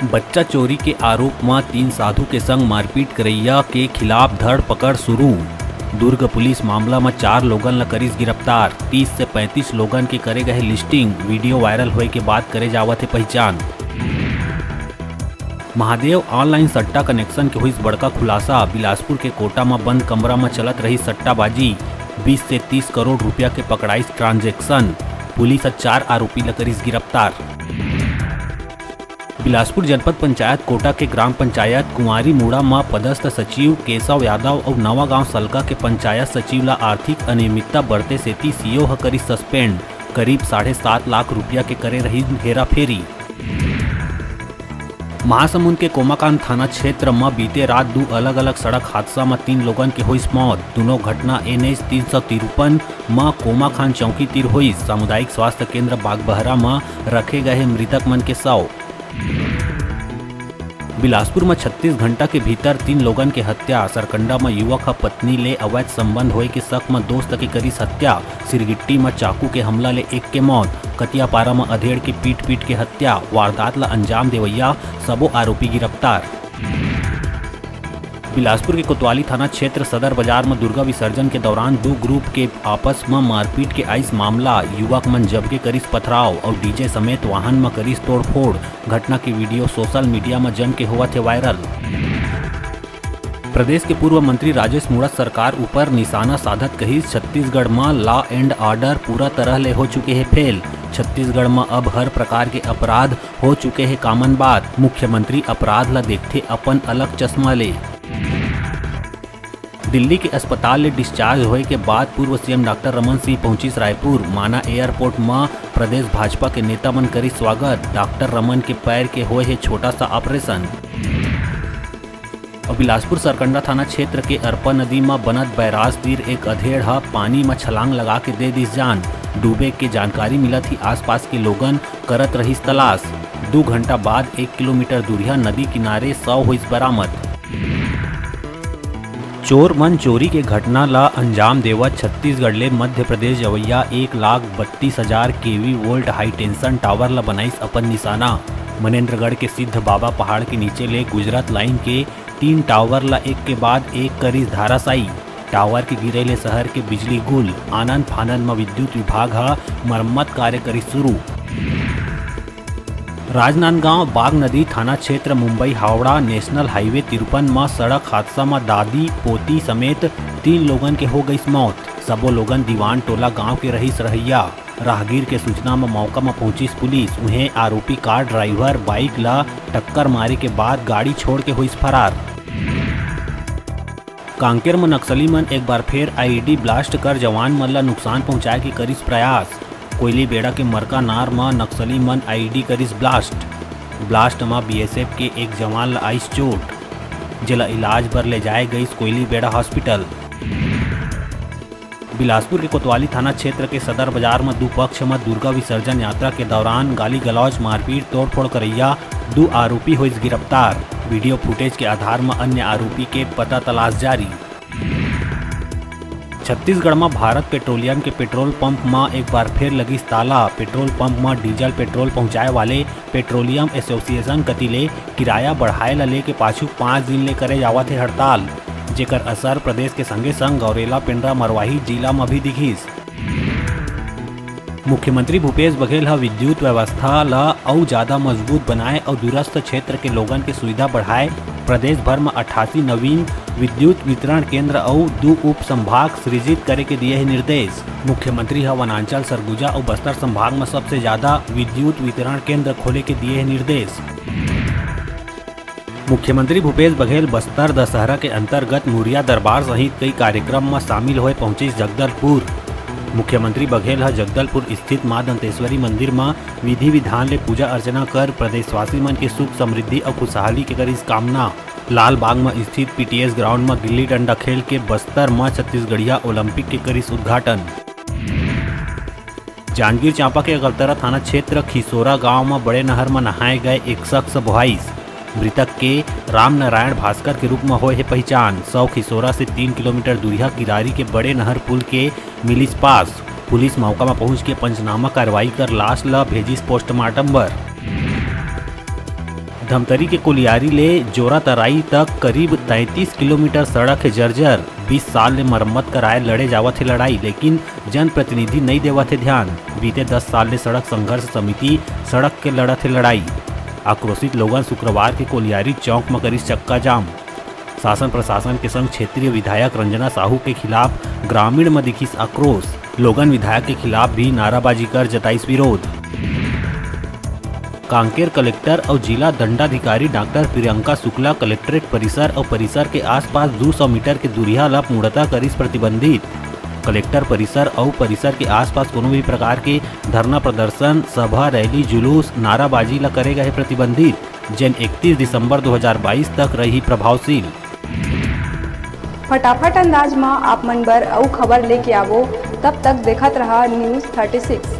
बच्चा चोरी के आरोप में 3 साधु के संग मारपीट करैया के खिलाफ धर पकड़ शुरू। दुर्ग पुलिस मामला में 4 लोगन ला करीस गिरफ्तार। 30 से 35 लोगन के करे गए लिस्टिंग। वीडियो वायरल होए के बाद करे जावत है पहचान। महादेव ऑनलाइन सट्टा कनेक्शन के हुई बड़का खुलासा। बिलासपुर के कोटा में बंद कमरा में चलत रही सट्टाबाजी। 20 से 30 करोड़ रुपया के पकड़ाइस ट्रांजैक्शन। पुलिस 4 आरोपी ला करीस गिरफ्तार। बिलासपुर जनपद पंचायत कोटा के ग्राम पंचायत कुंवारी मुड़ा में पदस्थ सचिव केशव यादव और नवा गांव सलका के पंचायत सचिव ला आर्थिक अनियमितता बढ़ते सेती सीओ ह करी सस्पेंड। करीब 7.5 लाख रुपया के करे रही हेराफेरी। महासमुंद के कोमाकांत थाना क्षेत्र में बीते रात 2 अलग अलग सड़क हादसा में 3 लोगन के हुई मौत। दोनों घटना NH 353 में कोमाखान चौकी तीर हुई। सामुदायिक स्वास्थ्य केंद्र बागबहरा में रखे गए मृतक मन के शव। बिलासपुर में 36 घंटा के भीतर 3 लोगन के हत्या। सरकंडा में युवक पत्नी ले अवैध संबंध होए के शक में दोस्त की करीस हत्या। सिरगिट्टी में चाकू के हमला ले एक के मौत। कतियापारा में अधेड़ की पीट के हत्या। वारदात ला अंजाम देवैया सबो आरोपी गिरफ्तार। बिलासपुर के कोतवाली थाना क्षेत्र सदर बाजार में दुर्गा विसर्जन के दौरान 2 ग्रुप के आपस में मारपीट के आइस मामला। युवक मन जबके करीस पथराव और डीजे समेत वाहन में करीस तोड़फोड़। घटना की वीडियो सोशल मीडिया में जम के हुआ थे वायरल। प्रदेश के पूर्व मंत्री राजेश मूणत सरकार ऊपर निशाना साधत कही छत्तीसगढ़ में लॉ एंड ऑर्डर पूरा तरह ले हो चुके हैं फेल। छत्तीसगढ़ में अब हर प्रकार के अपराध हो चुके हैं कॉमन बात। मुख्यमंत्री अपराध ला देखते अपन अलग चश्मा ले। दिल्ली के अस्पताल ले डिस्चार्ज होए के बाद पूर्व सीएम डॉक्टर रमन सिंह पहुंचिस रायपुर। माना एयरपोर्ट में प्रदेश भाजपा के नेता मन करी स्वागत। डॉक्टर रमन के पैर के होए है छोटा सा ऑपरेशन। और बिलासपुर सरकंडा थाना क्षेत्र के अरपा नदी में बनत बैराज तीर एक अधेड़ पानी में छलांग लगा के दे दिस जान। डूबे के जानकारी मिला थी आसपास के लोगन करत रहीस तलाश। 2 घंटा बाद 1 किलोमीटर दूरिया नदी किनारे 100 हुई बरामद। चोर मन चोरी के घटना ला अंजाम देवत छत्तीसगढ़ ले मध्य प्रदेश जवैया 1,32,000 केवी वोल्ट हाई टेंशन टावर ला बनाइस अपन निशाना। मनेन्द्रगढ़ के सिद्ध बाबा पहाड़ के नीचे ले गुजरात लाइन के 3 टावर ला एक के बाद एक करीस धाराशायी। टावर के गिरे ले शहर के बिजली गुल। आनंद फानंद में विद्युत विभाग मरम्मत कार्य करी शुरू। राजनांदगांव बाग नदी थाना क्षेत्र मुंबई हावड़ा नेशनल हाईवे 53 में सड़क हादसा में दादी पोती समेत 3 लोगन के हो गई मौत। सबो लोगन दीवान टोला गांव के रहीस रहिया। राहगीर के सूचना में मौका में पहुंची पुलिस। उन्हें आरोपी कार ड्राइवर बाइक ला टक्कर मारे के बाद गाड़ी छोड़ के हुई फरार। कांकेर में नक्सली मन एक बार फिर IED ब्लास्ट कर जवान मन ला नुकसान पहुंचाए के करीस प्रयास। कोयली बेड़ा के मरका नार में नक्सली मन IED करीस ब्लास्ट में BSF के एक जवान ला आइस चोट। जिला इलाज पर ले जाए गई कोयली बेड़ा हॉस्पिटल। बिलासपुर के कोतवाली थाना क्षेत्र के सदर बाजार में 2 पक्ष में दुर्गा विसर्जन यात्रा के दौरान गाली गलौज मारपीट तोड़फोड़ करैया 2 आरोपी हुई गिरफ्तार। वीडियो फुटेज के आधार में अन्य आरोपी के पता तलाश जारी। छत्तीसगढ़ में भारत पेट्रोलियम के पेट्रोल पंप में एक बार फिर लगी ताला। पेट्रोल पंप में डीजल पेट्रोल पहुंचाए वाले पेट्रोलियम एसोसिएशन कति ले किराया बढ़ाए ला ले के पाछू 5 दिन ले करे जावत है हड़ताल। जेकर असर प्रदेश के संगे संग गौरेला पेंड्रा मरवाही जिला में भी दिखिस। मुख्यमंत्री भूपेश बघेल विद्युत व्यवस्था ला और ज्यादा मजबूत बनाए और दूरस्थ क्षेत्र के लोगन के सुविधा बढ़ाए। प्रदेश भर में 88 नवीन विद्युत वितरण केंद्र और 2 उप संभाग सृजित करे के दिए है निर्देश। मुख्यमंत्री वनांचल सरगुजा और बस्तर संभाग में सबसे ज्यादा विद्युत वितरण केंद्र खोले के दिए है निर्देश। मुख्यमंत्री भूपेश बघेल बस्तर दशहरा के अंतर्गत मुरिया दरबार सहित कई कार्यक्रम में शामिल हुए पहुंचे जगदलपुर। मुख्यमंत्री बघेल जगदलपुर स्थित मां दंतेश्वरी मंदिर में विधि विधान ले पूजा अर्चना कर प्रदेशवासी मन के सुख समृद्धि और खुशहाली के करीस कामना। लाल बाग में स्थित PTS ग्राउंड में गिल्ली डंडा खेल के बस्तर में छत्तीसगढ़िया ओलंपिक के करीस उद्घाटन। जांजगीर चांपा के अगलतरा थाना क्षेत्र खिसोरा गांव में बड़े नहर में नहाए गए एक शख्स बहाइस। मृतक के राम नारायण भास्कर के रूप में हुए है पहचान। 100 खिसोरा से 3 किलोमीटर दूरिया किरारी के बड़े नहर पुल के मिलिस पास। पुलिस मौका में पहुंच के पंचनामा कार्रवाई कर लाश ला भेजिस पोस्टमार्टम बर। धमतरी के कोलियारी ले जोरा तराई तक करीब 33 किलोमीटर सड़क है जर्जर। 20 साल ले मरम्मत कराए लड़े जावत है लड़ाई, लेकिन जनप्रतिनिधि नहीं देवत है ध्यान। बीते 10 साल ले सड़क संघर्ष समिति सड़क के लड़त है लड़ाई। आक्रोशित लोगन शुक्रवार के कोलियारी चौक में करी चक्का जाम। शासन प्रशासन के संग क्षेत्रीय विधायक रंजना साहू के खिलाफ ग्रामीण में दिखिस आक्रोश। लोगन विधायक के खिलाफ भी नाराबाजी कर जताइस विरोध। कांकेर कलेक्टर और जिला दंडाधिकारी डॉक्टर प्रियंका शुक्ला कलेक्ट्रेट परिसर और परिसर के आसपास 200 मीटर के दूरिया ला पूर्णतः करिस प्रतिबंधित। कलेक्टर परिसर और परिसर के आसपास कोनो भी प्रकार के धरना प्रदर्शन, सभा, रैली, जुलूस, नाराबाजी ला करेगा है प्रतिबंधित, जिन 31 दिसंबर 2022 तक रही प्रभावशील। फटाफट अंदाज में आप मन बर अउ खबर लेके आवो, तब तक देखत रहा न्यूज़ 36।